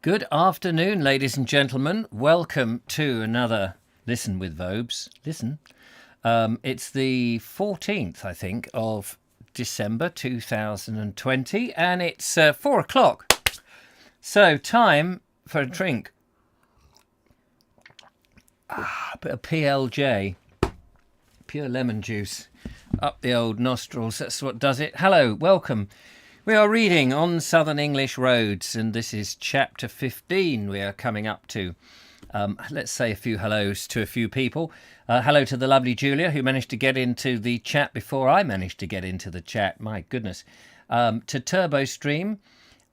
Good afternoon, ladies and gentlemen. Welcome to another Listen with Vobes. Listen. It's the 14th, I think, of December 2020, and it's 4 o'clock. So, time for a drink. A bit of PLJ, pure lemon juice, up the old nostrils. That's what does it. Hello, welcome. We are reading On Southern English Roads, and this is chapter 15 we are coming up to. Let's say a few hellos to a few people. Hello to the lovely Julia, who managed to get into the chat before I managed to get into the chat. My goodness. To Turbo Stream,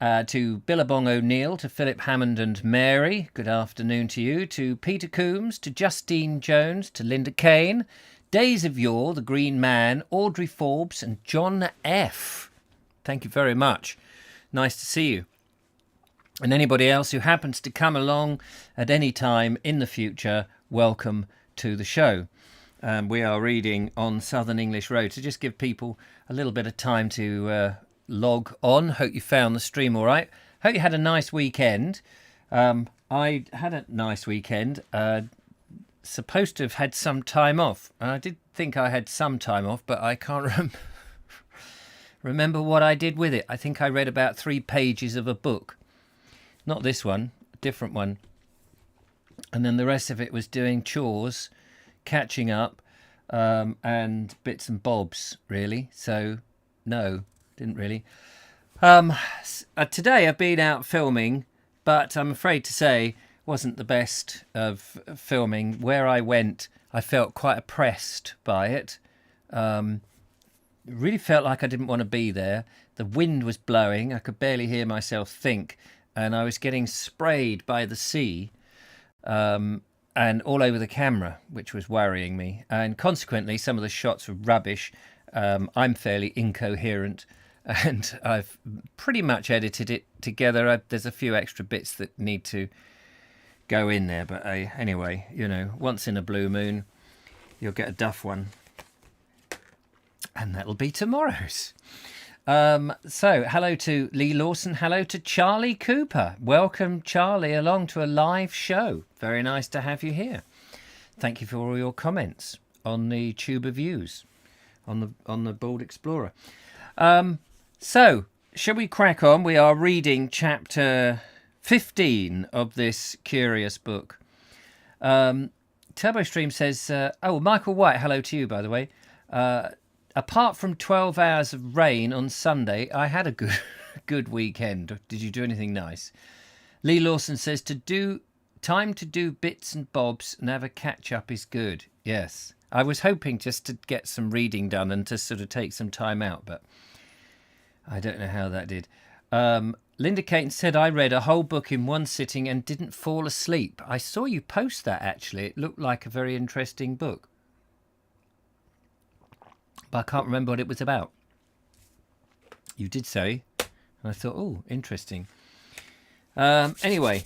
to Billabong O'Neill, to Philip Hammond and Mary, good afternoon to you. To Peter Coombs, to Justine Jones, to Linda Kane, Days of Yore, The Green Man, Audrey Forbes, and John F. Thank you very much. Nice to see you. And anybody else who happens to come along at any time in the future, welcome to the show. We are reading On Southern English Road to just give people a little bit of time to log on. Hope you found the stream all right. Hope you had a nice weekend. I had a nice weekend. Supposed to have had some time off. I did think I had some time off, but I can't remember what I did with it. I think I read about 3 pages of a book. Not this one, a different one. And then the rest of it was doing chores, catching up, and bits and bobs, really. So, no, didn't really. Today I've been out filming, but I'm afraid to say wasn't the best of filming. Where I went, I felt quite oppressed by it. Really felt like I didn't want to be there. The wind was blowing. I could barely hear myself think. And I was getting sprayed by the sea and all over the camera, which was worrying me. And consequently, some of the shots were rubbish. I'm fairly incoherent. And I've pretty much edited it together. There's a few extra bits that need to go in there. But anyway, you know, once in a blue moon, you'll get a duff one. And that'll be tomorrow's. So, hello to Lee Lawson. Hello to Charlie Cooper. Welcome, Charlie, along to a live show. Very nice to have you here. Thank you for all your comments on the Tube of Views, on the Bold Explorer. So, shall we crack on? We are reading chapter 15 of this curious book. TurboStream says, oh, Michael White, hello to you, by the way. Apart from 12 hours of rain on Sunday, I had a good weekend. Did you do anything nice? Lee Lawson says, time to do bits and bobs and have a catch-up is good. Yes. I was hoping just to get some reading done and to sort of take some time out, but I don't know how that did. Linda Caton said, I read a whole book in one sitting and didn't fall asleep. I saw you post that, actually. It looked like a very interesting book. But I can't remember what it was about. You did say. And I thought, oh, interesting. Anyway.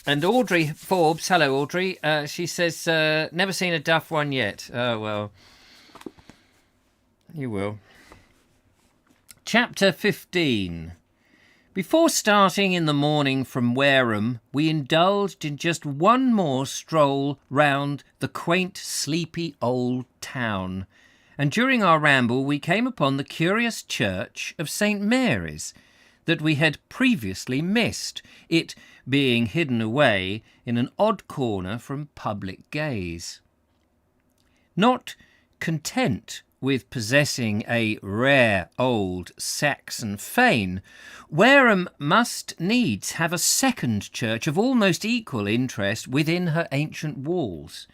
And Audrey Forbes, hello Audrey. She says, never seen a duff one yet. Oh, well. You will. Chapter 15. Before starting in the morning from Wareham, we indulged in just one more stroll round the quaint, sleepy old town. And during our ramble we came upon the curious church of St. Mary's that we had previously missed, it being hidden away in an odd corner from public gaze. Not content with possessing a rare old Saxon fane, Wareham must needs have a second church of almost equal interest within her ancient walls.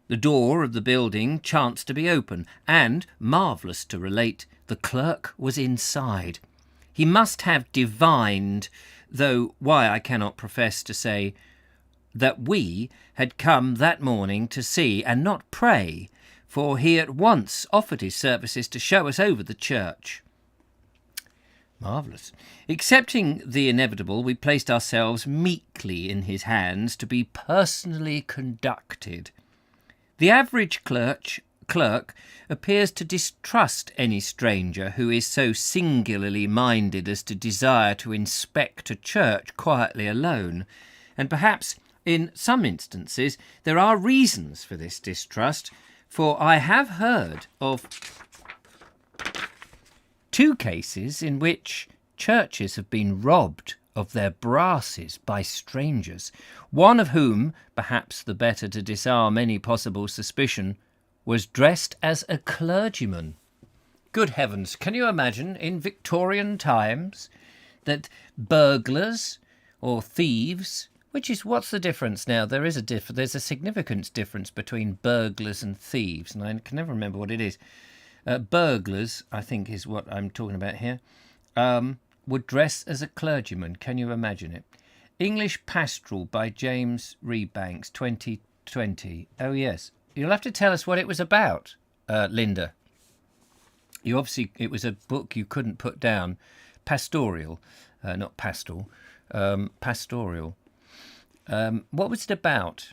The door of the building chanced to be open, and, marvellous to relate, the clerk was inside. He must have divined, though why I cannot profess to say, that we had come that morning to see and not pray, for he at once offered his services to show us over the church. Marvellous. Accepting the inevitable, we placed ourselves meekly in his hands to be personally conducted. The average clerk appears to distrust any stranger who is so singularly minded as to desire to inspect a church quietly alone, and perhaps in some instances there are reasons for this distrust, for I have heard of 2 cases in which churches have been robbed of their brasses by strangers, one of whom, perhaps the better to disarm any possible suspicion, was dressed as a clergyman. Good heavens, can you imagine in Victorian times that burglars or thieves, what's the difference now? There's a significant difference between burglars and thieves, and I can never remember what it is. Burglars, I think, is what I'm talking about here, would dress as a clergyman. Can you imagine it? English Pastoral by James Rebanks, 2020. Oh, yes. You'll have to tell us what it was about, Linda. It was a book you couldn't put down. Pastoral, not pastoral. Pastoral. What was it about?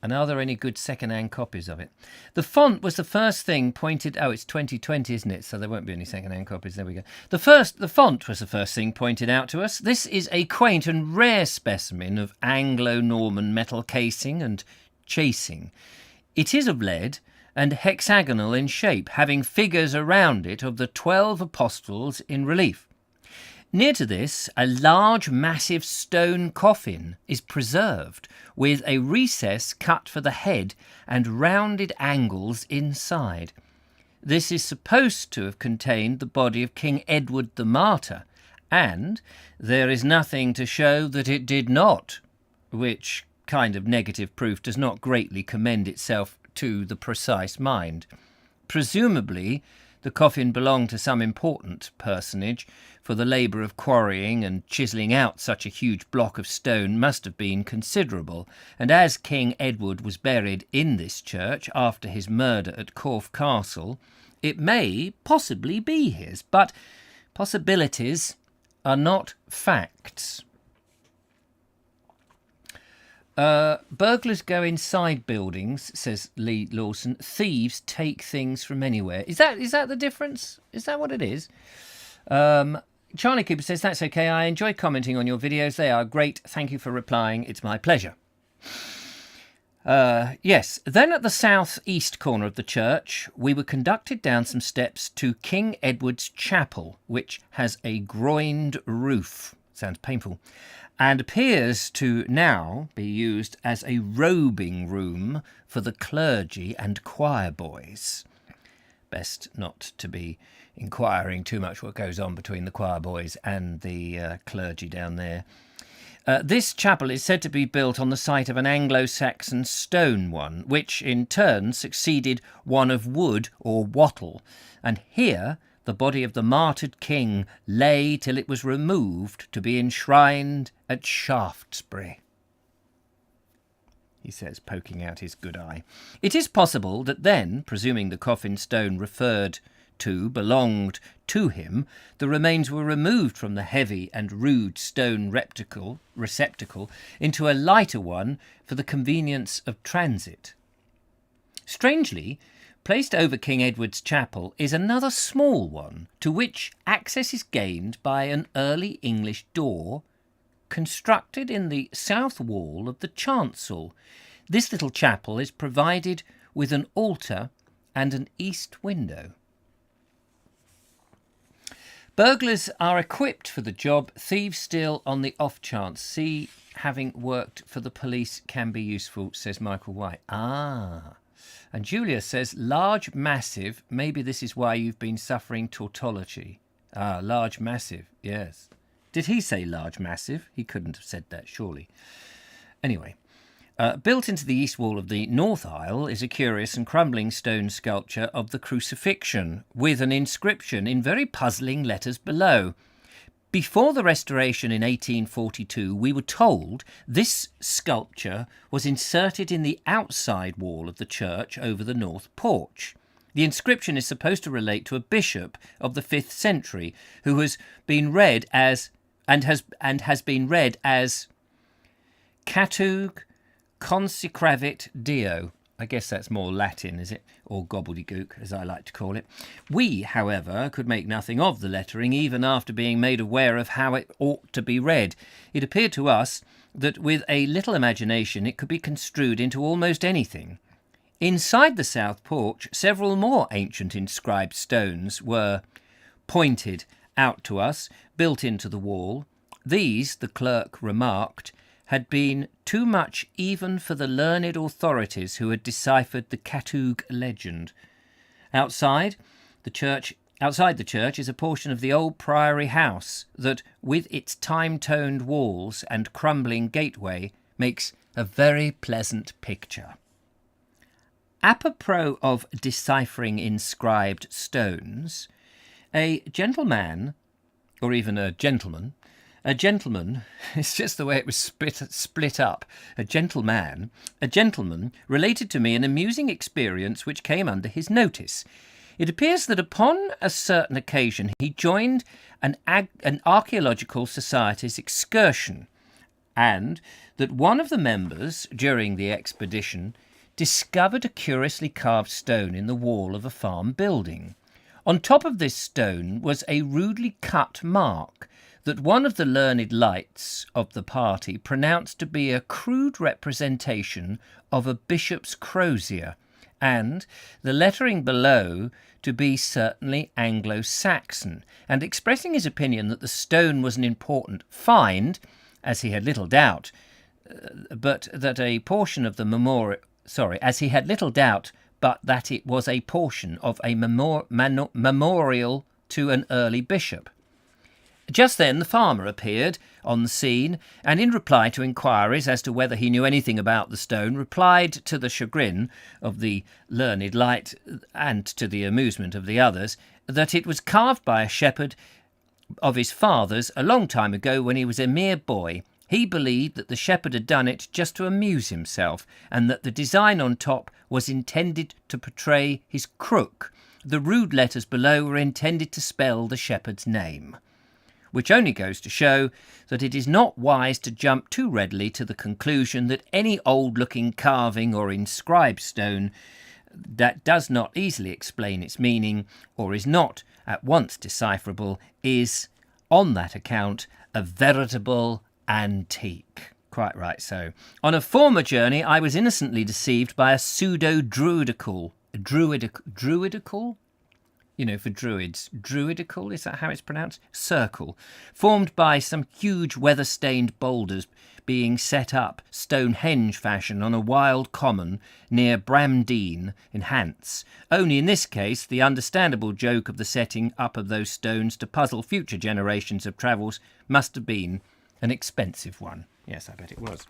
And are there any good second-hand copies of it? The font was the first thing pointed... Oh, it's 2020, isn't it? So there won't be any second-hand copies. There we go. The font was the first thing pointed out to us. This is a quaint and rare specimen of Anglo-Norman metal casing and chasing. It is of lead and hexagonal in shape, having figures around it of the 12 apostles in relief. Near to this, a large, massive stone coffin is preserved, with a recess cut for the head and rounded angles inside. This is supposed to have contained the body of King Edward the Martyr, and there is nothing to show that it did not, which kind of negative proof does not greatly commend itself to the precise mind. Presumably, the coffin belonged to some important personage, for the labour of quarrying and chiselling out such a huge block of stone must have been considerable, and as King Edward was buried in this church after his murder at Corfe Castle, it may possibly be his, but possibilities are not facts. Burglars go inside buildings, says Lee Lawson. Thieves take things from anywhere. Is that the difference? Is that what it is? Charlie Cooper says, that's okay. I enjoy commenting on your videos. They are great. Thank you for replying. It's my pleasure. Yes. Then at the south-east corner of the church, we were conducted down some steps to King Edward's Chapel, which has a groined roof. Sounds painful. And appears to now be used as a robing room for the clergy and choir boys. Best not to be inquiring too much what goes on between the choir boys and the clergy down there. This chapel is said to be built on the site of an Anglo-Saxon stone one, which in turn succeeded one of wood or wattle, and here the body of the martyred king lay till it was removed to be enshrined at Shaftesbury, he says, poking out his good eye. It is possible that then, presuming the coffin stone referred to belonged to him, the remains were removed from the heavy and rude stone receptacle into a lighter one for the convenience of transit. Strangely, placed over King Edward's Chapel is another small one, to which access is gained by an early English door constructed in the south wall of the chancel. This little chapel is provided with an altar and an east window. Burglars are equipped for the job, thieves steal on the off chance. See, having worked for the police can be useful, says Michael White. Ah. And Julia says, large, massive, maybe this is why you've been suffering tautology. Ah, large, massive, yes. Did he say large, massive? He couldn't have said that, surely. Anyway, built into the east wall of the north aisle is a curious and crumbling stone sculpture of the crucifixion, with an inscription in very puzzling letters below. Before the restoration in 1842, we were told this sculpture was inserted in the outside wall of the church over the north porch. The inscription is supposed to relate to a bishop of the 5th century who has been read as Catug consecravit Deo, I guess that's more Latin, is it? Or gobbledygook, as I like to call it. We, however, could make nothing of the lettering, even after being made aware of how it ought to be read. It appeared to us that with a little imagination it could be construed into almost anything. Inside the south porch, several more ancient inscribed stones were pointed out to us, built into the wall. These, the clerk remarked, had been too much even for the learned authorities who had deciphered the Catug legend. Outside the church is a portion of the old priory house that, with its time-toned walls and crumbling gateway, makes a very pleasant picture. Apropos of deciphering inscribed stones, a gentleman, or even a gentleman, it's just the way it was split up, a gentleman related to me an amusing experience which came under his notice. It appears that upon a certain occasion he joined an archaeological society's excursion, and that one of the members, during the expedition, discovered a curiously carved stone in the wall of a farm building. On top of this stone was a rudely cut mark that one of the learned lights of the party pronounced to be a crude representation of a bishop's crozier, and the lettering below to be certainly Anglo-Saxon, and expressing his opinion that the stone was an important find, as he had little doubt, but that a portion of the memorial... as he had little doubt, but that it was a portion of a memorial to an early bishop. Just then the farmer appeared on the scene, and in reply to inquiries as to whether he knew anything about the stone, replied, to the chagrin of the learned light and to the amusement of the others, that it was carved by a shepherd of his father's a long time ago when he was a mere boy. He believed that the shepherd had done it just to amuse himself, and that the design on top was intended to portray his crook. The rude letters below were intended to spell the shepherd's name, which only goes to show that it is not wise to jump too readily to the conclusion that any old-looking carving or inscribed stone that does not easily explain its meaning, or is not at once decipherable, is, on that account, a veritable antique. Quite right so. On a former journey, I was innocently deceived by a pseudo-druidical... Druidical? You know, for druids. Druidical, is that how it's pronounced? Circle. Formed by some huge weather-stained boulders being set up Stonehenge fashion on a wild common near Bramdean in Hants. Only in this case, the understandable joke of the setting up of those stones to puzzle future generations of travellers must have been an expensive one. Yes, I bet it was.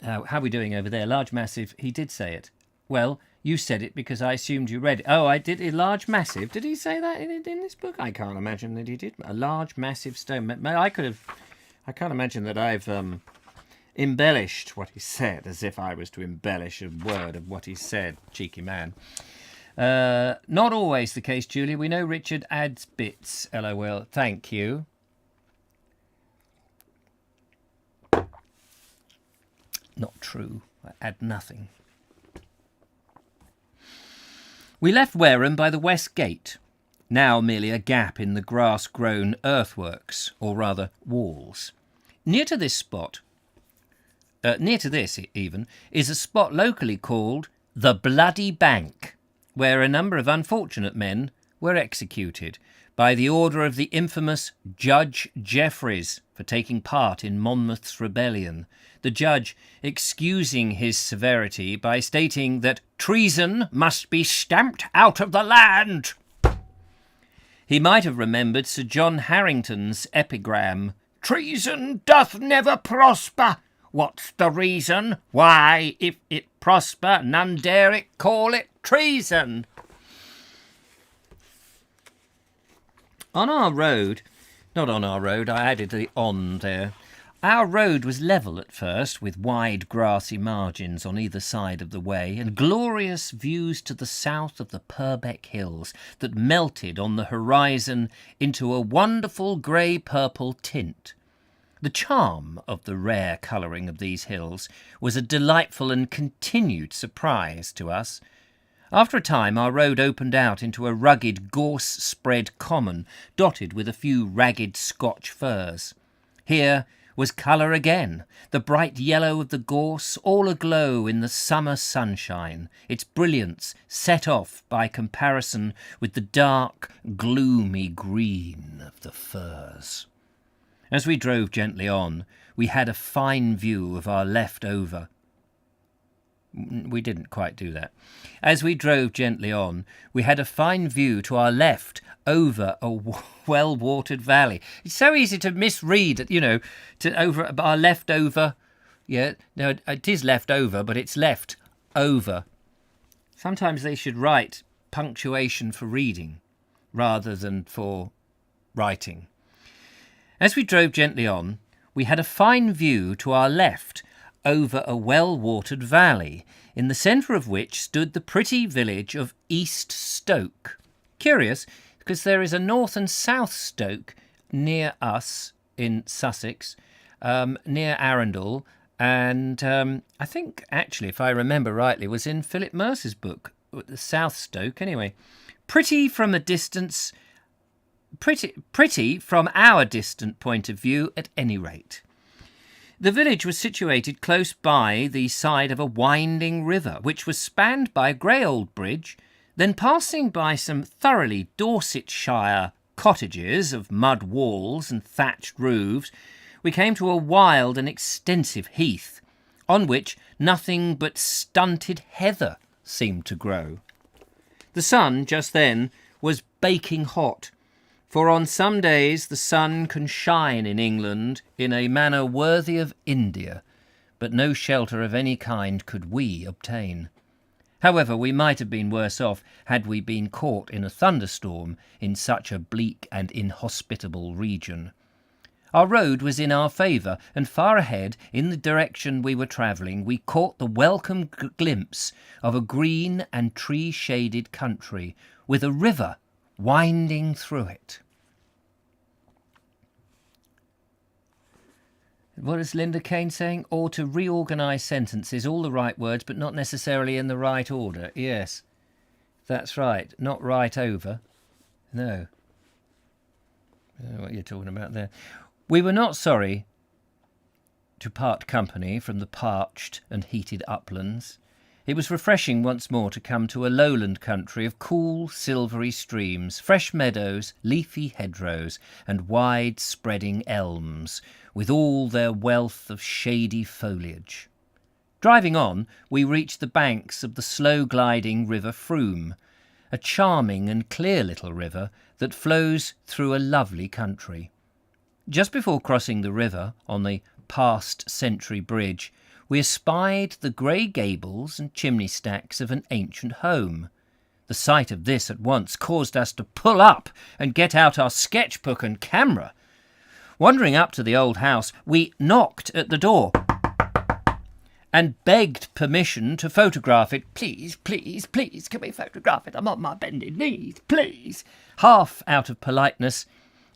How are we doing over there? Large, massive. He did say it. Well, you said it because I assumed you read it. Oh, I did. A large, massive. Did he say that in this book? I can't imagine that he did. A large, massive stone. I can't imagine that I've embellished what he said, as if I was to embellish a word of what he said. Cheeky man. Not always the case, Julia. We know Richard adds bits. LOL. Thank you. Not true. I add nothing. We left Wareham by the west gate, now merely a gap in the grass-grown earthworks, or rather walls. Near to this even, is a spot locally called the Bloody Bank, where a number of unfortunate men were executed by the order of the infamous Judge Jeffreys for taking part in Monmouth's rebellion, the judge excusing his severity by stating that treason must be stamped out of the land. He might have remembered Sir John Harrington's epigram, "Treason doth never prosper. What's the reason? Why, if it prosper, none dare it call it treason." On our road, not on our road, I added the on there. Our road was level at first, with wide grassy margins on either side of the way, and glorious views to the south of the Purbeck Hills that melted on the horizon into a wonderful grey-purple tint. The charm of the rare colouring of these hills was a delightful and continued surprise to us. After a time our road opened out into a rugged gorse-spread common dotted with a few ragged Scotch firs. Here was colour again, the bright yellow of the gorse all aglow in the summer sunshine, its brilliance set off by comparison with the dark, gloomy green of the firs. As we drove gently on, we had a fine view of our left over. We didn't quite do that. As we drove gently on, we had a fine view to our left over a well-watered valley. It's so easy to misread, to over our left over. Yeah, no, it is left over, but it's left over. Sometimes they should write punctuation for reading rather than for writing. As we drove gently on, we had a fine view to our left over a well-watered valley, in the centre of which stood the pretty village of East Stoke. Curious, because there is a north and south Stoke near us in Sussex, near Arundel, and I think, actually, if I remember rightly, was in Philip Mercer's book, the South Stoke, anyway. Pretty from a distance... Pretty from our distant point of view, at any rate. The village was situated close by the side of a winding river, which was spanned by a grey old bridge. Then, passing by some thoroughly Dorsetshire cottages of mud walls and thatched roofs, we came to a wild and extensive heath, on which nothing but stunted heather seemed to grow. The sun just then was baking hot, for on some days the sun can shine in England in a manner worthy of India, but no shelter of any kind could we obtain. However, we might have been worse off had we been caught in a thunderstorm in such a bleak and inhospitable region. Our road was in our favour, and far ahead, in the direction we were travelling, we caught the welcome glimpse of a green and tree-shaded country, with a river winding through it. What is Linda Kane saying? Or to reorganise sentences, all the right words, but not necessarily in the right order. Yes, that's right. Not right over. No. I don't know what you're talking about there. We were not sorry to part company from the parched and heated uplands. It was refreshing once more to come to a lowland country of cool, silvery streams, fresh meadows, leafy hedgerows, and wide-spreading elms, with all their wealth of shady foliage. Driving on, we reached the banks of the slow-gliding River Frome, a charming and clear little river that flows through a lovely country. Just before crossing the river, on the past-century bridge, we espied the grey gables and chimney stacks of an ancient home. The sight of this at once caused us to pull up and get out our sketchbook and camera. Wandering up to the old house, we knocked at the door and begged permission to photograph it. Please, please, please, can we photograph it? I'm on my bended knees, please. Half out of politeness,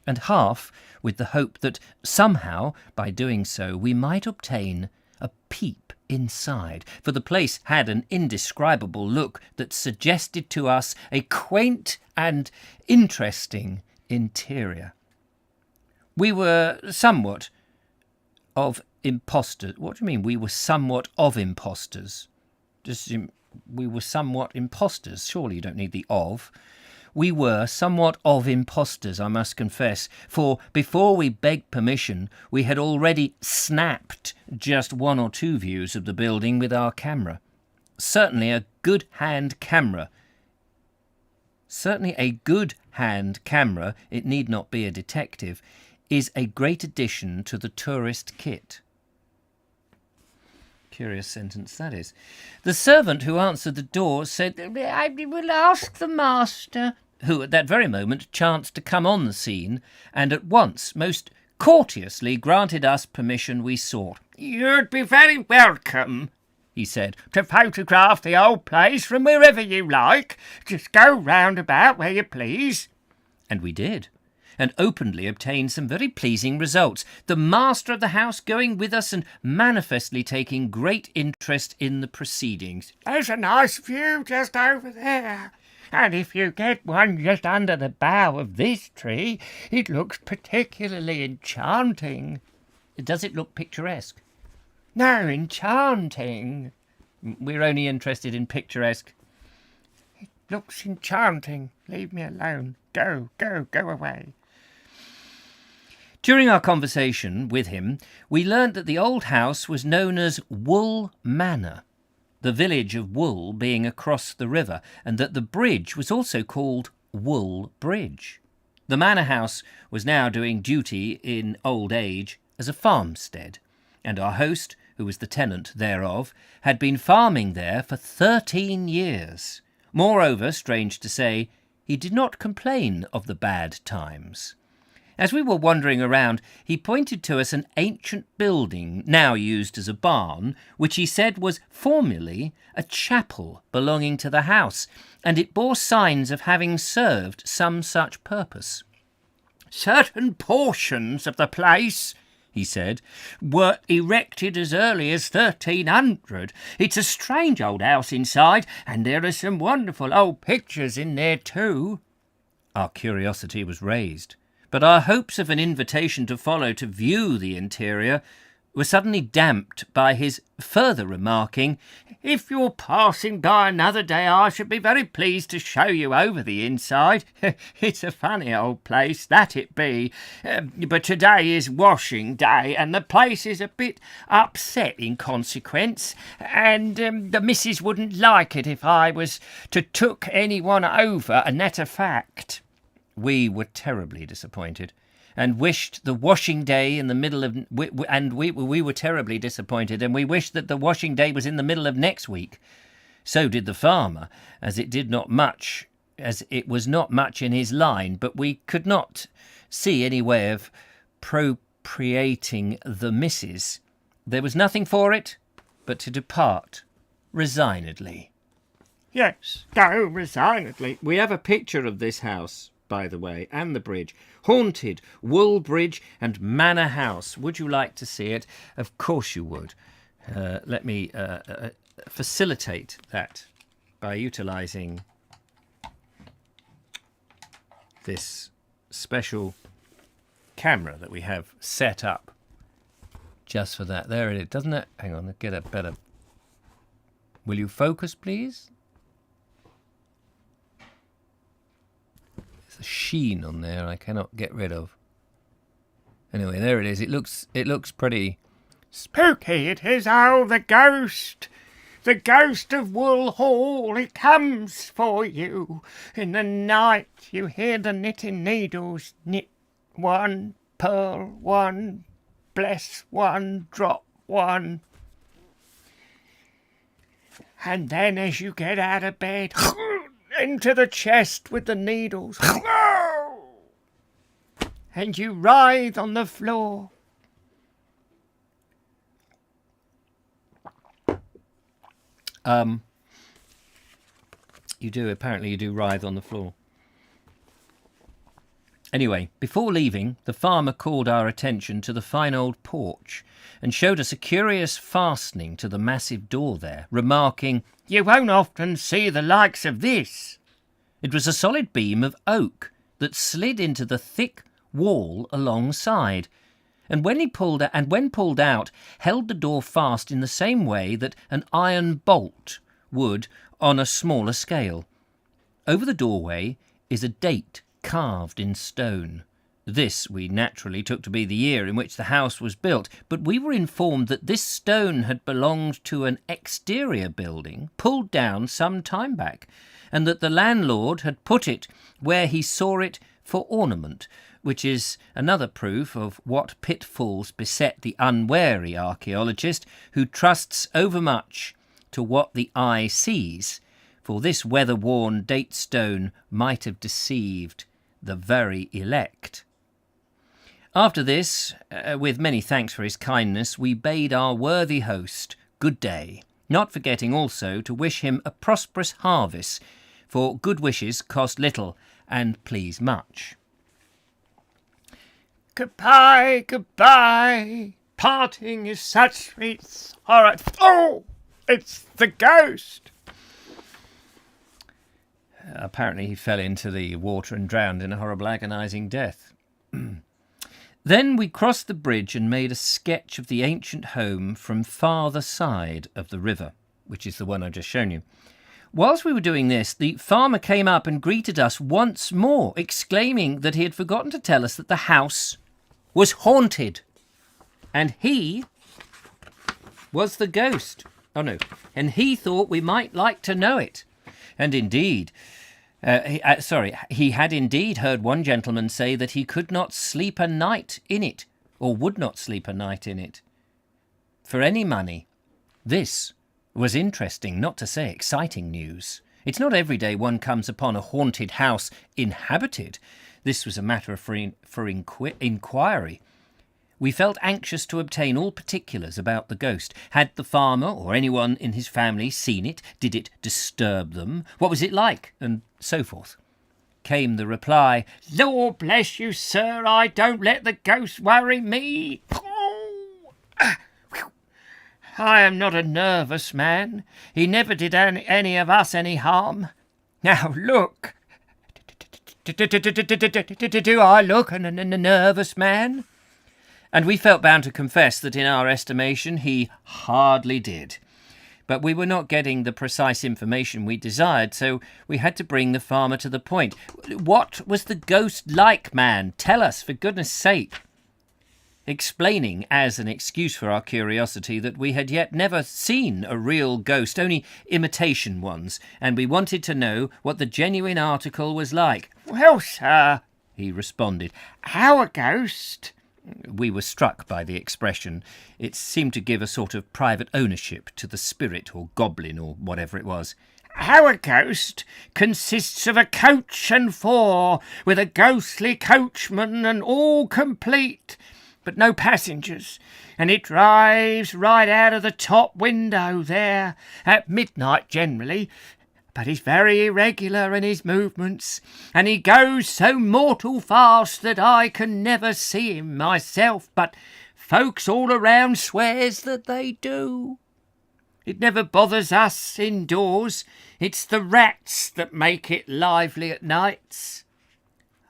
and half with the hope that somehow, by doing so, we might obtain a peep inside, for the place had an indescribable look that suggested to us a quaint and interesting interior. We were somewhat of impostors. What do you mean, we were somewhat of impostors? We were somewhat impostors. Surely you don't need the of. We were somewhat of impostors, I must confess, for before we begged permission, we had already snapped just one or two views of the building with our camera. Certainly a good hand camera, it need not be a detective, is a great addition to the tourist kit. Curious sentence that is. The servant who answered the door said, "I will ask the master," who at that very moment chanced to come on the scene, and at once most courteously granted us permission we sought. "You'd be very welcome," he said, "to photograph the old place from wherever you like. Just go round about where you please." And we did. and openly obtained some very pleasing results, the master of the house going with us and manifestly taking great interest in the proceedings. "There's a nice view just over there, and if you get one just under the bough of this tree, it looks particularly enchanting." Does it look picturesque? "No, enchanting." We're only interested in picturesque. "It looks enchanting. Leave me alone. Go away." During our conversation with him, we learnt that the old house was known as Wool Manor, the village of Wool being across the river, and that the bridge was also called Wool Bridge. The manor house was now doing duty in old age as a farmstead, and our host, who was the tenant thereof, had been farming there for 13 years. Moreover, strange to say, he did not complain of the bad times. As we were wandering around, he pointed to us an ancient building, now used as a barn, which he said was formerly a chapel belonging to the house, and it bore signs of having served some such purpose. "Certain portions of the place," he said, "were erected as early as 1300. It's a strange old house inside, and there are some wonderful old pictures in there too." Our curiosity was raised, but our hopes of an invitation to follow to view the interior were suddenly damped by his further remarking, "If you're passing by another day, I should be very pleased to show you over the inside. It's a funny old place, that it be. But today is washing day, and the place is a bit upset in consequence, and the missus wouldn't like it if I was to took anyone over, and that's a fact." We were terribly disappointed, and wished the washing day in the middle of... we were terribly disappointed, and we wished that the washing day was in the middle of next week. So did the farmer, as it was not much in his line, but we could not see any way of propitiating the missus. There was nothing for it but to depart resignedly. "Yes, go resignedly." We have a picture of this house, by the way, and the bridge. Haunted Wool Bridge and Manor House. Would you like to see it? Of course you would. Let me facilitate that by utilising this special camera that we have set up just for that. There it is, doesn't it? Hang on, get a better... Will you focus, please? There's a sheen on there I cannot get rid of. Anyway, there it is. It looks pretty "Spooky it is. Oh, the ghost of Wool Hall, it comes for you. In the night you hear the knitting needles knit one, purl one, bless one, drop one. And then as you get out of bed, into the chest with the needles, and you writhe on the floor. Apparently you do writhe on the floor. Anyway, before leaving, the farmer called our attention to the fine old porch and showed us a curious fastening to the massive door there, remarking, "You won't often see the likes of this." It was a solid beam of oak that slid into the thick wall alongside, and when pulled out, held the door fast in the same way that an iron bolt would on a smaller scale. Over the doorway is a date carved in stone. This we naturally took to be the year in which the house was built, but we were informed that this stone had belonged to an exterior building pulled down some time back, and that the landlord had put it where he saw it for ornament, which is another proof of what pitfalls beset the unwary archaeologist who trusts overmuch to what the eye sees, for this weather-worn date stone might have deceived the very elect. After this, with many thanks for his kindness, we bade our worthy host good day, not forgetting also to wish him a prosperous harvest, for good wishes cost little and please much. Goodbye, goodbye. Parting is such sweet sorrow. Oh, it's the ghost. Apparently he fell into the water and drowned in a horrible agonising death. Then we crossed the bridge and made a sketch of the ancient home from farther side of the river, which is the one I've just shown you. Whilst we were doing this, the farmer came up and greeted us once more, exclaiming that he had forgotten to tell us that the house was haunted. And he was the ghost. Oh, no. And he thought we might like to know it. And indeed, he had indeed heard one gentleman say that he could not sleep a night in it, or would not sleep a night in it, for any money. This was interesting, not to say exciting news. It's not every day one comes upon a haunted house inhabited. This was a matter for inquiry. We felt anxious to obtain all particulars about the ghost. Had the farmer or anyone in his family seen it? Did it disturb them? What was it like? And so forth. Came the reply, Lord bless you, sir, I don't let the ghost worry me. I am not a nervous man. He never did any of us any harm. Now look. Do I look a nervous man? And we felt bound to confess that in our estimation he hardly did. But we were not getting the precise information we desired, so we had to bring the farmer to the point. What was the ghost like, man? Tell us, for goodness sake. Explaining, as an excuse for our curiosity, that we had yet never seen a real ghost, only imitation ones, and we wanted to know what the genuine article was like. Well, sir, he responded, our ghost... We were struck by the expression. It seemed to give a sort of private ownership to the spirit or goblin or whatever it was. Our ghost consists of a coach and four, with a ghostly coachman and all complete, but no passengers, and it drives right out of the top window there, at midnight generally, but he's very irregular in his movements, and he goes so mortal fast that I can never see him myself, but folks all around swears that they do. It never bothers us indoors. It's the rats that make it lively at nights.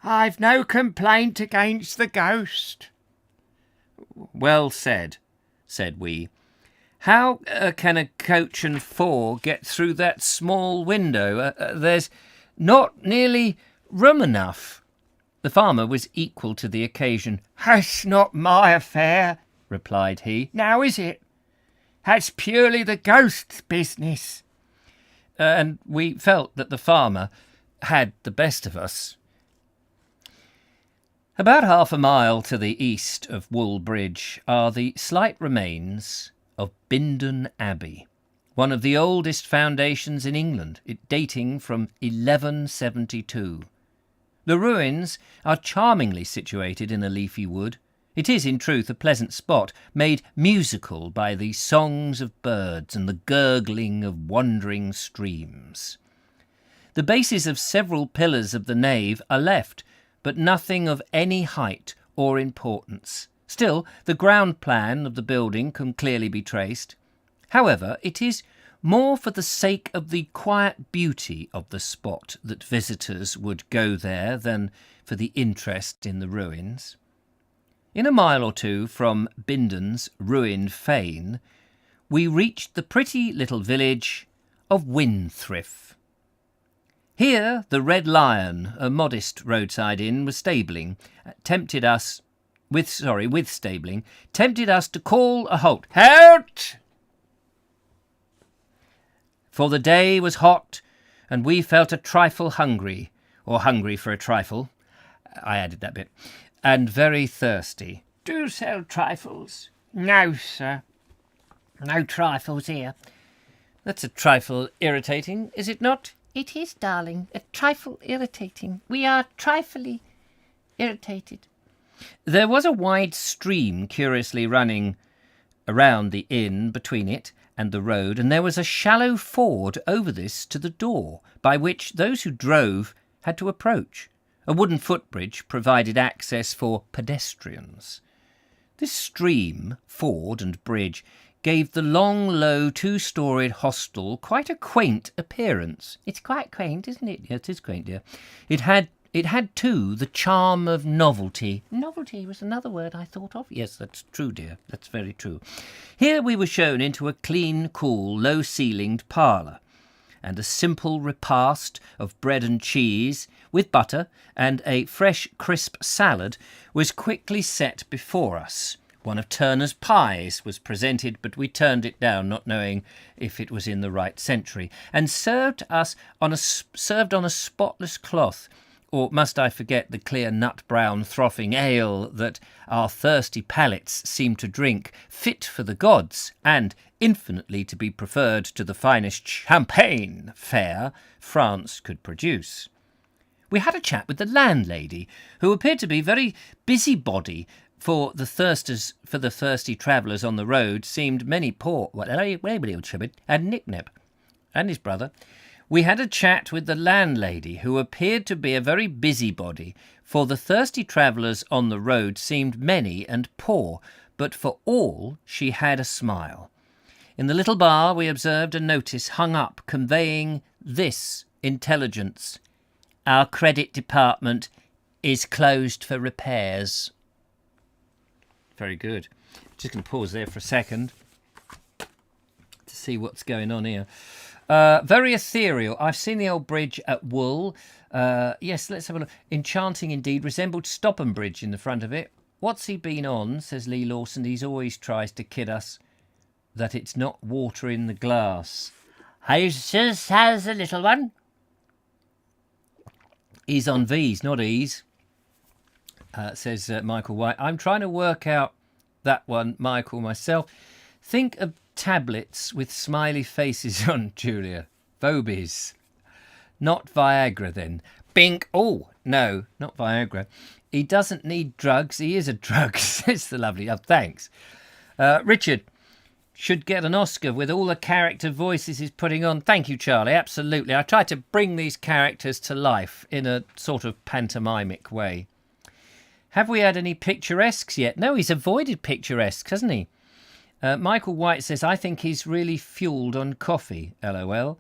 I've no complaint against the ghost. Well said, said we. How can a coach and four get through that small window? There's not nearly room enough. The farmer was equal to the occasion. That's not my affair, replied he. Now is it? That's purely the ghost's business. And we felt that the farmer had the best of us. About half a mile to the east of Wool Bridge are the slight remains of Bindon Abbey, one of the oldest foundations in England, it dating from 1172. The ruins are charmingly situated in a leafy wood. It is, in truth, a pleasant spot, made musical by the songs of birds and the gurgling of wandering streams. The bases of several pillars of the nave are left, but nothing of any height or importance. Still, the ground plan of the building can clearly be traced. However, it is more for the sake of the quiet beauty of the spot that visitors would go there than for the interest in the ruins. In a mile or two from Bindon's ruined fane, we reached the pretty little village of Winthriff. Here the Red Lion, a modest roadside inn, was stabling, tempted us to call a halt. Halt! For the day was hot, and we felt a trifle hungry, or hungry for a trifle, I added that bit, and very thirsty. Do sell trifles? No, sir. No trifles here. That's a trifle irritating, is it not? It is, darling, a trifle irritating. We are trifly irritated. There was a wide stream curiously running around the inn between it and the road, and there was a shallow ford over this to the door, by which those who drove had to approach. A wooden footbridge provided access for pedestrians. This stream, ford and bridge gave the long, low, two-storied hostel quite a quaint appearance. It's quite quaint, isn't it? Yeah, it is quaint, dear. It had, too, the charm of novelty. Novelty was another word I thought of. Yes, that's true, dear. That's very true. Here we were shown into a clean, cool, low-ceilinged parlour, and a simple repast of bread and cheese with butter and a fresh, crisp salad was quickly set before us. One of Turner's pies was presented, but we turned it down, not knowing if it was in the right century, and served on a spotless cloth. Or must I forget the clear nut-brown frothing ale that our thirsty palates seemed to drink, fit for the gods, and infinitely to be preferred to the finest champagne fare France could produce. We had a chat with the landlady, who appeared to be very busybody, for the thirsty travellers on the road seemed many poor, and Nick-Nip, and his brother. We had a chat with the landlady, who appeared to be a very busybody, for the thirsty travellers on the road seemed many and poor, but for all she had a smile. In the little bar we observed a notice hung up conveying this intelligence: "Our credit department is closed for repairs." Very good. Just going to pause there for a second to see what's going on here. Very ethereal. I've seen the old bridge at Wool. Yes, let's have a look. Enchanting indeed. Resembled Stopham Bridge in the front of it. What's he been on, says Lee Lawson. He always tries to kid us that it's not water in the glass. Houses has a little one. He's on V's, not E's, says Michael White. I'm trying to work out that one, Michael, myself. Think of tablets with smiley faces on, Julia. Phobies. Not Viagra, then. Bink. Oh, no, not Viagra. He doesn't need drugs. He is a drug, says the lovely. Oh, thanks. Richard should get an Oscar with all the character voices he's putting on. Thank you, Charlie. Absolutely. I try to bring these characters to life in a sort of pantomimic way. Have we had any picturesques yet? No, he's avoided picturesques, hasn't he? Michael White says, I think he's really fueled on coffee, LOL.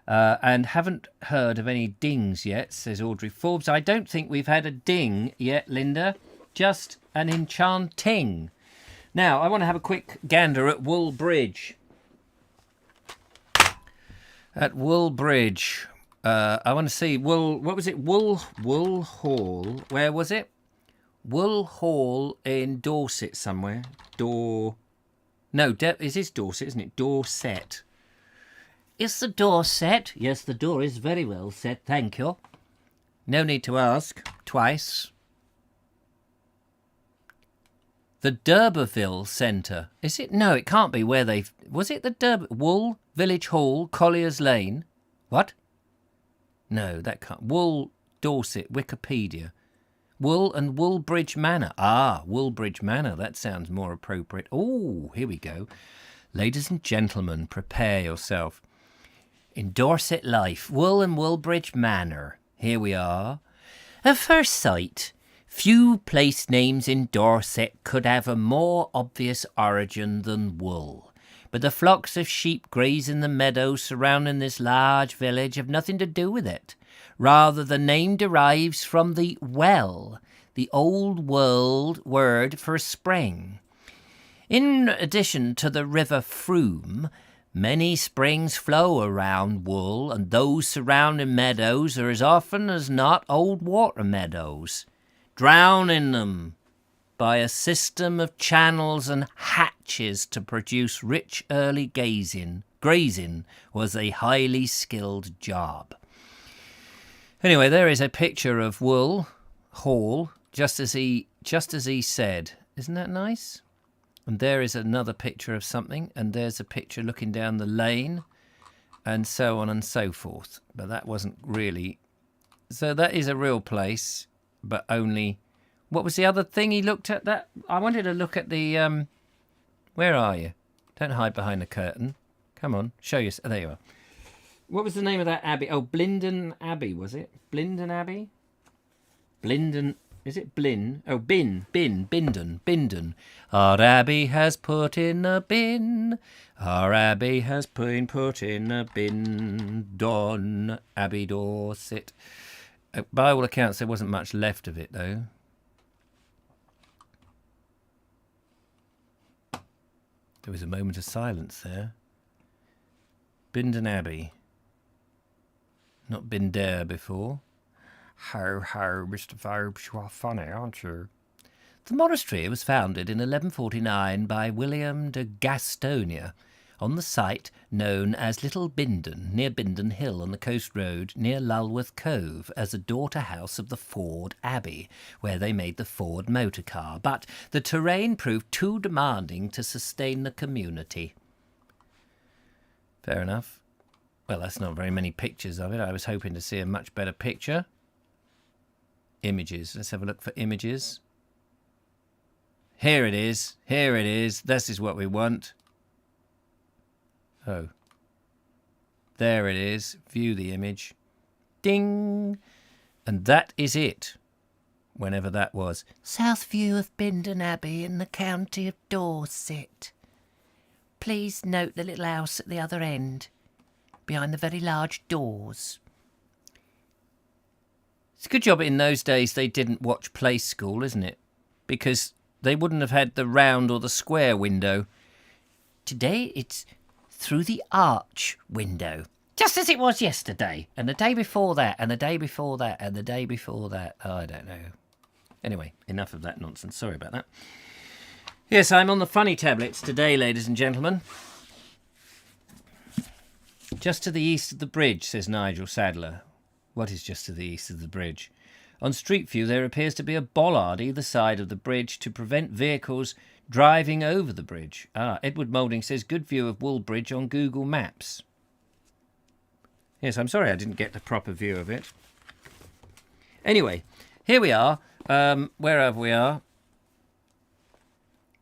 And haven't heard of any dings yet, says Audrey Forbes. I don't think we've had a ding yet, Linda. Just an enchanting. Now, I want to have a quick gander at Wool Bridge. At Wool Bridge. I want to see what was it? Wool Hall. Where was it? Wool Hall in Dorset somewhere. No, it is Dorset, isn't it? Dorset. Is the door set? Yes, the door is very well set, thank you. No need to ask. Twice. The D'Urberville Centre. Is it? No, it can't be where they've... Was it the Wool, Village Hall, Collier's Lane? What? No, that can't... Wool, Dorset, Wikipedia. Wool and Woolbridge Manor. Ah, Woolbridge Manor. That sounds more appropriate. Oh, here we go. Ladies and gentlemen, prepare yourself. In Dorset life, Wool and Woolbridge Manor. Here we are. At first sight, few place names in Dorset could have a more obvious origin than Wool. But the flocks of sheep grazing the meadows surrounding this large village have nothing to do with it. Rather, the name derives from the well, the old world word for spring. In addition to the river Froom, many springs flow around Wool, and those surrounding meadows are as often as not old water meadows. Drowning them by a system of channels and hatches to produce rich early grazing was a highly skilled job. Anyway, there is a picture of Wool Hall, just as he said. Isn't that nice? And there is another picture of something, and there's a picture looking down the lane, and so on and so forth. But that wasn't really... So that is a real place, but only... What was the other thing he looked at? That I wanted to look at the... Where are you? Don't hide behind the curtain. Come on, show you... Oh, there you are. What was the name of that abbey? Oh, Blinden Abbey, was it? Blinden Abbey? Blinden. Is it Blin? Oh, Bindon. Our Abbey has put in a bin. Our Abbey has been put in a bin. Don Abbey Dorset. By all accounts, there wasn't much left of it, though. There was a moment of silence there. Bindon Abbey. Not been there before. Ho, ho, Mr. Vobes, you are funny, aren't you? The monastery was founded in 1149 by William de Gastonia on the site known as Little Bindon, near Bindon Hill on the coast road near Lulworth Cove, as a daughter house of the Ford Abbey, where they made the Ford motor car, but the terrain proved too demanding to sustain the community. Fair enough. Well, that's not very many pictures of it. I was hoping to see a much better picture. Images. Let's have a look for images. Here it is. Here it is. This is what we want. Oh. There it is. View the image. Ding! And that is it. Whenever that was. South view of Bindon Abbey in the county of Dorset. Please note the little house at the other end, behind the very large doors. It's a good job in those days they didn't watch Play School, isn't it? Because they wouldn't have had the round or the square window. Today it's through the arch window. Just as it was yesterday, and the day before that, and the day before that, and the day before that. Oh, I don't know. Anyway, enough of that nonsense. Sorry about that. Yes, I'm on the funny tablets today, ladies and gentlemen. Just to the east of the bridge, says Nigel Sadler. What is just to the east of the bridge? On Street View there appears to be a bollard either side of the bridge to prevent vehicles driving over the bridge. Edward Moulding says good view of Woolbridge on Google Maps. Yes, I'm sorry I didn't get the proper view of it. Anyway, here we are. Wherever we are.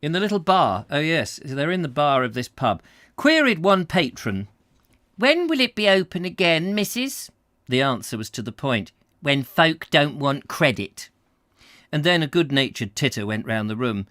In the little bar. Oh, yes, they're in the bar of this pub. Queried one patron, When will it be open again, missus? The answer was to the point. When folk don't want credit. And then a good-natured titter went round the room.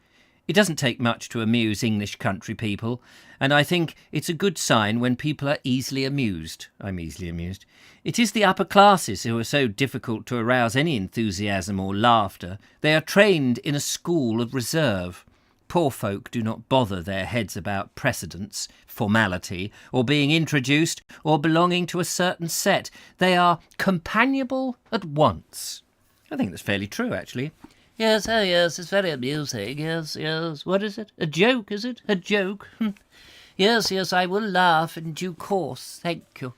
It doesn't take much to amuse English country people, and I think it's a good sign when people are easily amused. I'm easily amused. It is the upper classes who are so difficult to arouse any enthusiasm or laughter. They are trained in a school of reserve. Poor folk do not bother their heads about precedence, formality, or being introduced, or belonging to a certain set. They are companionable at once. I think that's fairly true, actually. Yes, oh yes, it's very amusing. Yes, yes. What is it? A joke, is it? A joke? Yes, yes, I will laugh in due course. Thank you.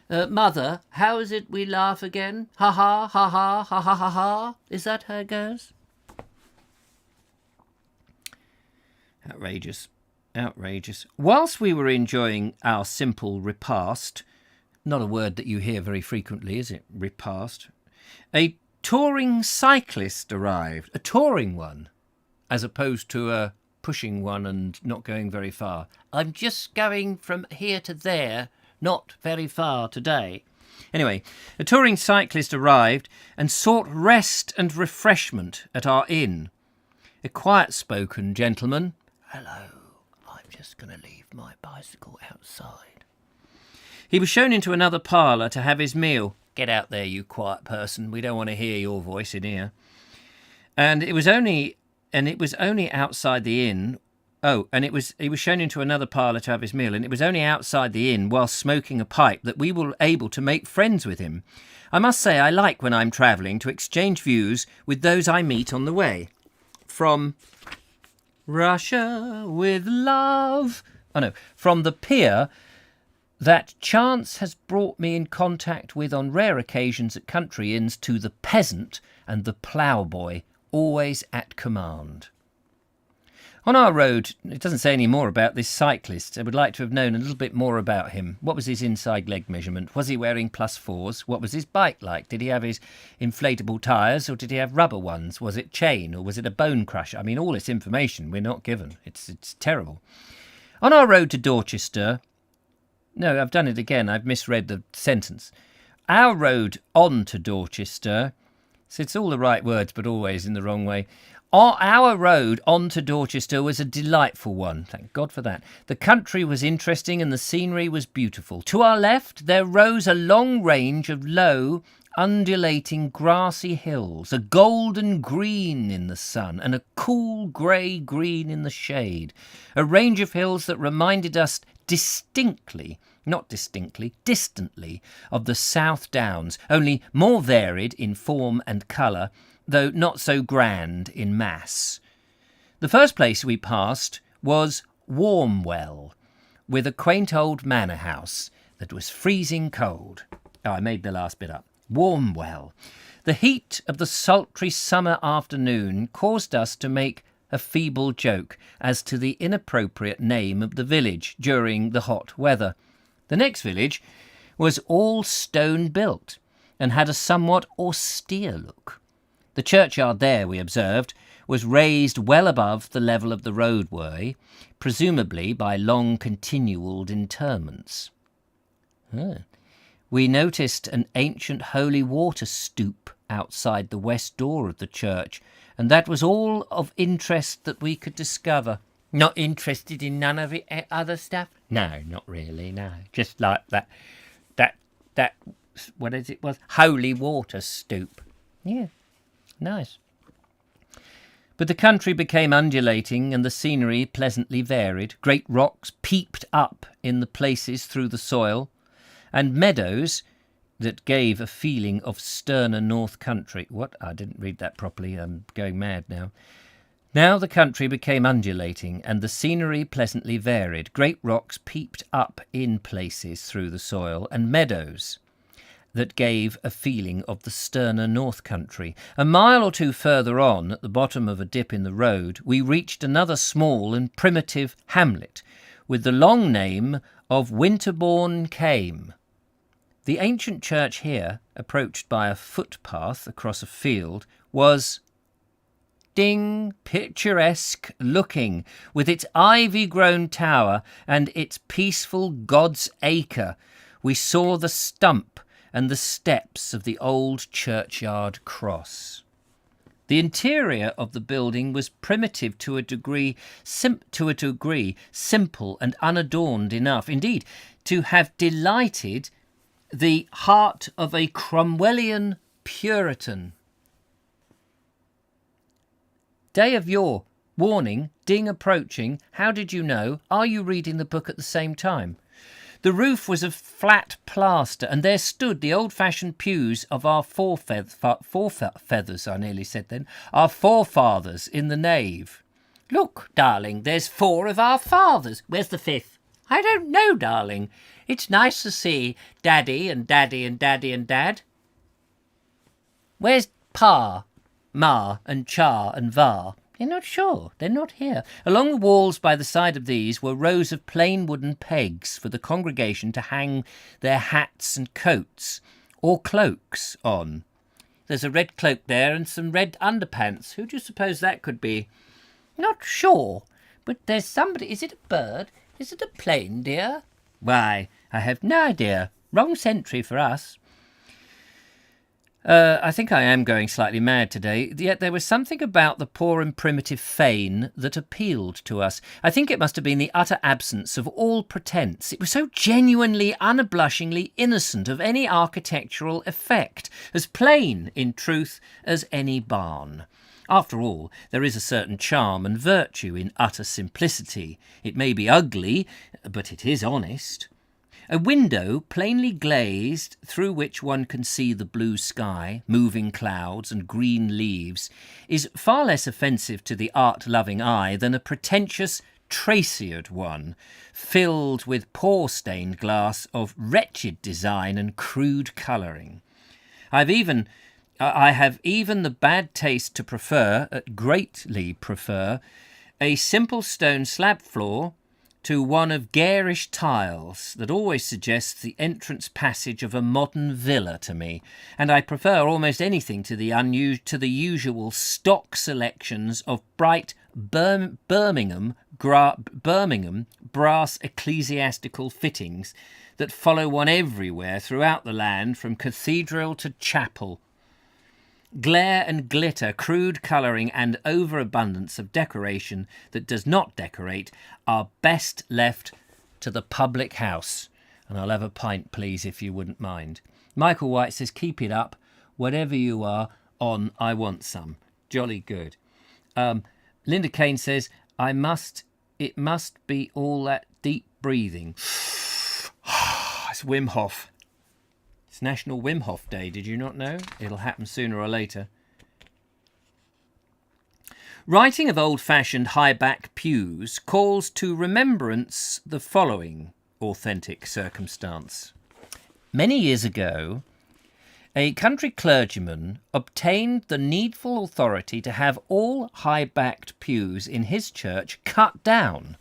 Mother, how is it we laugh again? Ha ha, ha ha, ha ha ha ha. Is that how it goes? Outrageous. Outrageous. Whilst we were enjoying our simple repast, not a word that you hear very frequently, is it? Repast. A touring cyclist arrived. A touring one, as opposed to a pushing one and not going very far. I'm just going from here to there, not very far today. Anyway, a touring cyclist arrived and sought rest and refreshment at our inn. A quiet-spoken gentleman. Hello, I'm just going to leave my bicycle outside. He was shown into another parlour to have his meal. Get out there, you quiet person. We don't want to hear your voice in here. And it was only outside the inn. He was shown into another parlour to have his meal, and it was only outside the inn while smoking a pipe that we were able to make friends with him. I must say I like when I'm travelling to exchange views with those I meet on the way. From Russia with love. From the pier that chance has brought me in contact with on rare occasions at country inns, to the peasant and the ploughboy, always at command. On our road, it doesn't say any more about this cyclist. I would like to have known a little bit more about him. What was his inside leg measurement? Was he wearing +4s? What was his bike like? Did he have his inflatable tyres, or did he have rubber ones? Was it chain, or was it a bone crusher? I mean, all this information we're not given. It's terrible. On our road to Dorchester... No, I've done it again. I've misread the sentence. Our road on to Dorchester, So it's all the right words, but always in the wrong way. Our road on to Dorchester was a delightful one. Thank God for that. The country was interesting and the scenery was beautiful. To our left, there rose a long range of low, undulating grassy hills, a golden green in the sun and a cool grey green in the shade. A range of hills that reminded us distantly of the South Downs, only more varied in form and colour, though not so grand in mass. The first place we passed was Warmwell, with a quaint old manor house that was freezing cold. Oh, I made the last bit up. Warmwell. The heat of the sultry summer afternoon caused us to make a feeble joke as to the inappropriate name of the village during the hot weather. The next village was all stone built and had a somewhat austere look. The churchyard there, we observed, was raised well above the level of the roadway, presumably by long continued interments. We noticed an ancient holy water stoup outside the west door of the church, and that was all of interest that we could discover. Not interested in none of it other stuff? No, not really, no. Just like that, what is it was? Holy water stoup. Yeah, nice. But the country became undulating and the scenery pleasantly varied. Great rocks peeped up in the places through the soil, and meadows that gave a feeling of sterner north country. What? I didn't read that properly. I'm going mad now. Now the country became undulating, and the scenery pleasantly varied. Great rocks peeped up in places through the soil, and meadows that gave a feeling of the sterner north country. A mile or two further on, at the bottom of a dip in the road, we reached another small and primitive hamlet, with the long name of Winterbourne Came. The ancient church here, approached by a footpath across a field, was picturesque looking, with its ivy-grown tower and its peaceful God's acre. We saw the stump and the steps of the old churchyard cross. The interior of the building was primitive to a degree, simple and unadorned enough, indeed, to have delighted the heart of a Cromwellian Puritan. Day of yore. Warning. Ding approaching. How did you know? Are you reading the book at the same time? The roof was of flat plaster, and there stood the old-fashioned pews of our forefathers, I nearly said then, our forefathers in the nave. Look, darling, there's 4 of our fathers. Where's the 5th? I don't know, darling. It's nice to see Daddy and Daddy and Daddy and Dad. Where's Pa, Ma and Cha and Va? You're not sure. They're not here. Along the walls by the side of these were rows of plain wooden pegs for the congregation to hang their hats and coats or cloaks on. There's a red cloak there and some red underpants. Who do you suppose that could be? Not sure, but there's somebody. Is it a bird? Is it a plane, dear? Why, I have no idea. Wrong century for us. I think I am going slightly mad today, yet there was something about the poor and primitive fane that appealed to us. I think it must have been the utter absence of all pretence. It was so genuinely, unblushingly innocent of any architectural effect, as plain, in truth, as any barn. After all, there is a certain charm and virtue in utter simplicity. It may be ugly, but it is honest. A window plainly glazed, through which one can see the blue sky, moving clouds and green leaves, is far less offensive to the art-loving eye than a pretentious, traciered one, filled with pore-stained glass of wretched design and crude colouring. I have even the bad taste to greatly prefer, a simple stone slab floor to one of garish tiles that always suggests the entrance passage of a modern villa to me, and I prefer almost anything to the usual stock selections of bright Birmingham brass ecclesiastical fittings that follow one everywhere throughout the land from cathedral to chapel. Glare and glitter, crude colouring and overabundance of decoration that does not decorate are best left to the public house. And I'll have a pint, please, if you wouldn't mind. Michael White says, keep it up. Whatever you are on, I want some. Jolly good. Linda Kane says, it must be all that deep breathing. It's Wim Hof. It's National Wim Hof Day, did you not know? It'll happen sooner or later. Writing of old-fashioned high-back pews calls to remembrance the following authentic circumstance. Many years ago, a country clergyman obtained the needful authority to have all high-backed pews in his church cut down,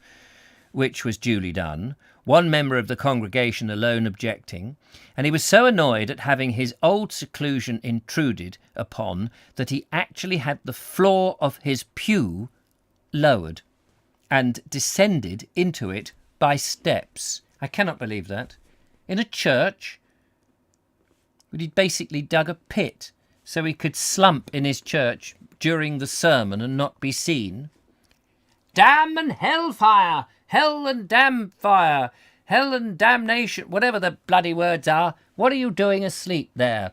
which was duly done, one member of the congregation alone objecting, and he was so annoyed at having his old seclusion intruded upon that he actually had the floor of his pew lowered and descended into it by steps. I cannot believe that. In a church, he'd basically dug a pit so he could slump in his church during the sermon and not be seen. Damn and hellfire! Hell and damn fire! Hell and damnation! Whatever the bloody words are. What are you doing asleep there?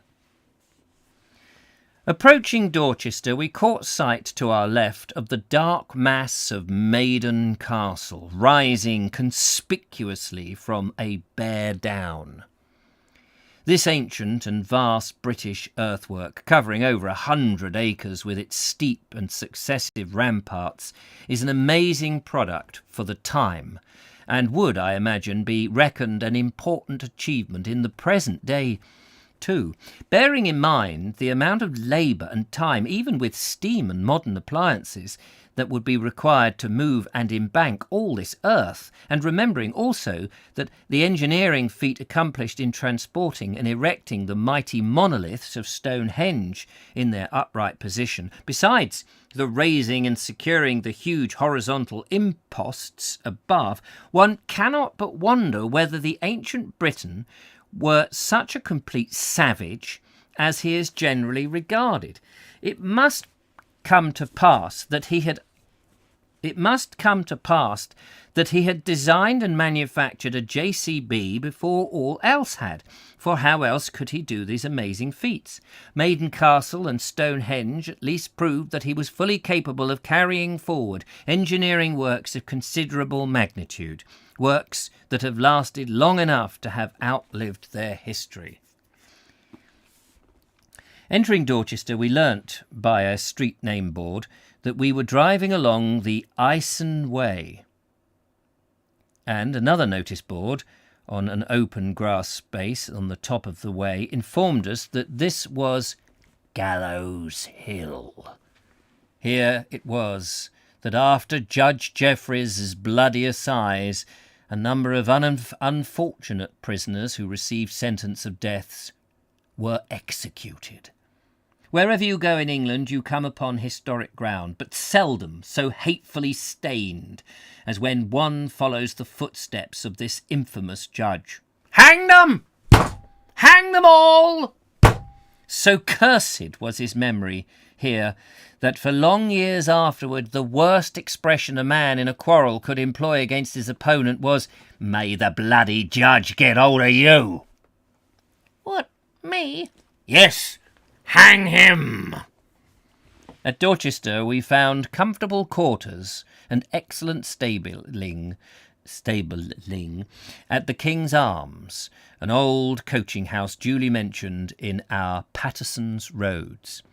Approaching Dorchester, we caught sight to our left of the dark mass of Maiden Castle, rising conspicuously from a bare down. This ancient and vast British earthwork, covering over 100 acres with its steep and successive ramparts, is an amazing product for the time, and would, I imagine, be reckoned an important achievement in the present day too, bearing in mind the amount of labour and time, even with steam and modern appliances, that would be required to move and embank all this earth, and remembering also that the engineering feat accomplished in transporting and erecting the mighty monoliths of Stonehenge in their upright position, besides the raising and securing the huge horizontal imposts above, one cannot but wonder whether the ancient Briton were such a complete savage as he is generally regarded. It must come to pass that he had designed and manufactured a JCB before all else had, for how else could he do these amazing feats? Maiden Castle and Stonehenge at least proved that he was fully capable of carrying forward engineering works of considerable magnitude, works that have lasted long enough to have outlived their history. Entering Dorchester, we learnt by a street name board that we were driving along the Ison Way, and another notice board on an open grass space on the top of the way informed us that this was Gallows Hill. Here it was that after Judge Jeffreys' bloody assize, a number of unfortunate prisoners who received sentence of deaths were executed. Wherever you go in England, you come upon historic ground, but seldom so hatefully stained as when one follows the footsteps of this infamous judge. Hang them! Hang them all! So cursed was his memory here that for long years afterward the worst expression a man in a quarrel could employ against his opponent was, "May the bloody judge get hold of you!" What, me? Yes, hang him! At Dorchester we found comfortable quarters and excellent stabling at the King's Arms, an old coaching house duly mentioned in our Patterson's Roads.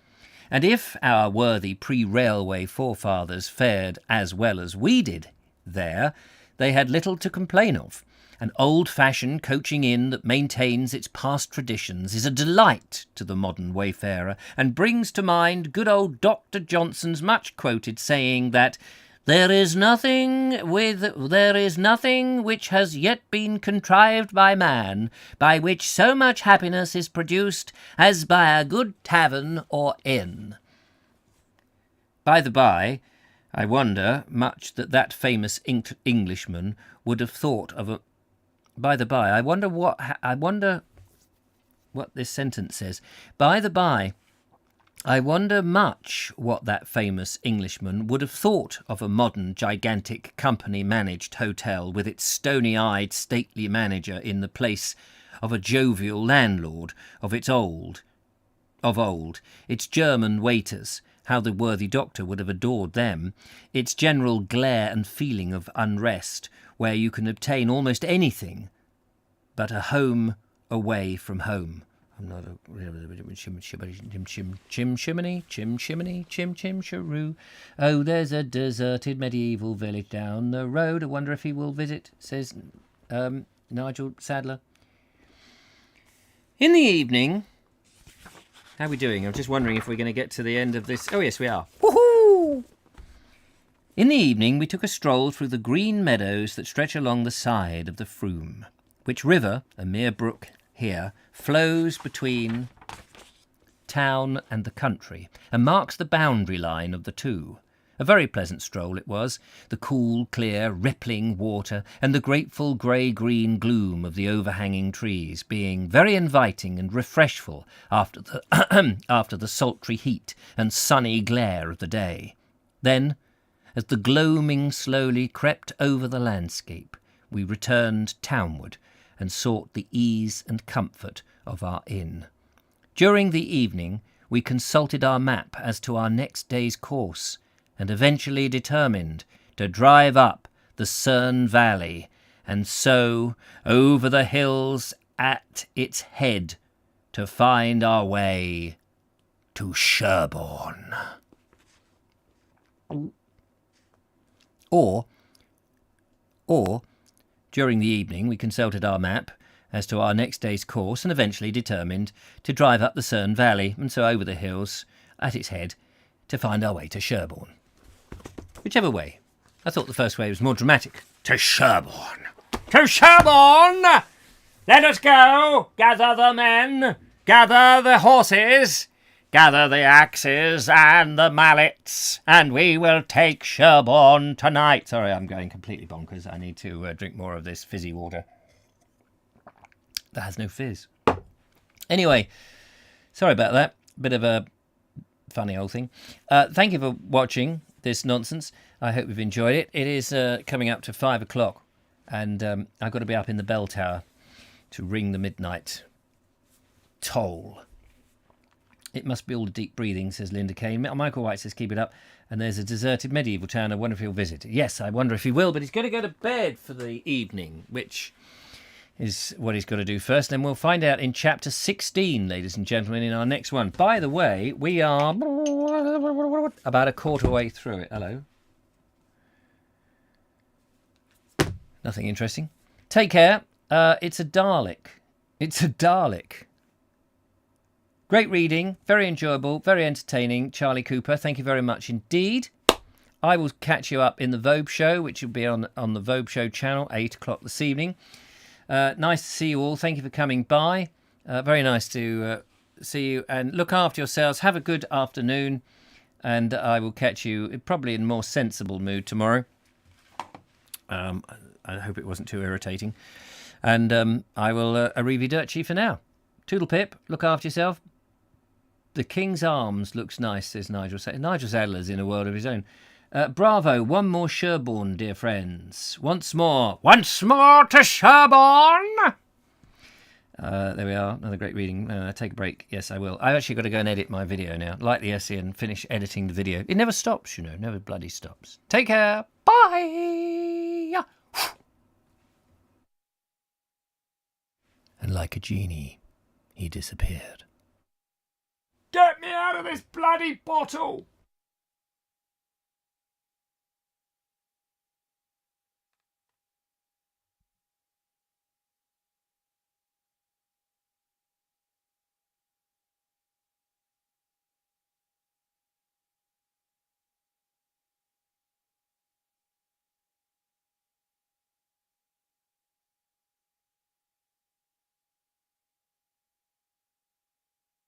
And if our worthy pre-railway forefathers fared as well as we did there, they had little to complain of. An old-fashioned coaching inn that maintains its past traditions is a delight to the modern wayfarer, and brings to mind good old Dr. Johnson's much-quoted saying that there is nothing which has yet been contrived by man, by which so much happiness is produced as by a good tavern or inn. By the by, I wonder much that famous Englishman would have thought of a... By the by, I wonder what this sentence says. By the by, I wonder much what that famous Englishman would have thought of a modern, gigantic, company-managed hotel with its stony-eyed, stately manager in the place of a jovial landlord of old, its German waiters, how the worthy doctor would have adored them, its general glare and feeling of unrest, where you can obtain almost anything but a home away from home. I'm not a chim chimney. Oh, there's a deserted medieval village down the road. I wonder if he will visit, says Nigel Sadler. In the evening, how are we doing? I'm just wondering if we're going to get to the end of this. Oh, yes, we are. Woohoo! In the evening, we took a stroll through the green meadows that stretch along the side of the Froom, which river, a mere brook here, flows between town and the country and marks the boundary line of the two. A very pleasant stroll it was, the cool, clear, rippling water and the grateful grey-green gloom of the overhanging trees being very inviting and refreshful after the sultry heat and sunny glare of the day. Then, as the gloaming slowly crept over the landscape, we returned townward and sought the ease and comfort of our inn. During the evening, we consulted our map as to our next day's course, and eventually determined to drive up the Cerne Valley, and so over the hills at its head to find our way to Sherborne. Or, during the evening, we consulted our map as to our next day's course and eventually determined to drive up the Cerne Valley and so over the hills at its head to find our way to Sherborne. Whichever way. I thought the first way was more dramatic. To Sherborne! To Sherborne! Let us go! Gather the men! Gather the horses! Gather the axes and the mallets, and we will take Sherborne tonight. Sorry, I'm going completely bonkers. I need to drink more of this fizzy water. That has no fizz. Anyway, sorry about that. Bit of a funny old thing. Thank you for watching this nonsense. I hope you've enjoyed it. It is coming up to 5 o'clock, and I've got to be up in the bell tower to ring the midnight toll. It must be all the deep breathing, says Linda Kane. Michael White says, keep it up. And there's a deserted medieval town. I wonder if he'll visit. Yes, I wonder if he will, but he's going to go to bed for the evening, which is what he's got to do first. And we'll find out in chapter 16, ladies and gentlemen, in our next one. By the way, we are about a quarter way through it. Hello. Nothing interesting. Take care. It's a Dalek. It's a Dalek. Great reading, very enjoyable, very entertaining. Charlie Cooper, thank you very much indeed. I will catch you up in the Vobe Show, which will be on the Vobe Show channel, 8 o'clock this evening. Nice to see you all. Thank you for coming by. Very nice to see you. And look after yourselves. Have a good afternoon. And I will catch you probably in a more sensible mood tomorrow. I hope it wasn't too irritating. And I will arrivederci for now. Toodle pip. Look after yourself. The King's Arms looks nice, says Nigel. Nigel Sadler's in a world of his own. Bravo, one more Sherborne, dear friends. Once more to Sherborne! There we are, another great reading. Take a break. Yes, I will. I've actually got to go and edit my video now. Light the essay and finish editing the video. It never stops, you know, never bloody stops. Take care. Bye! And like a genie, he disappeared. Get me out of this bloody bottle!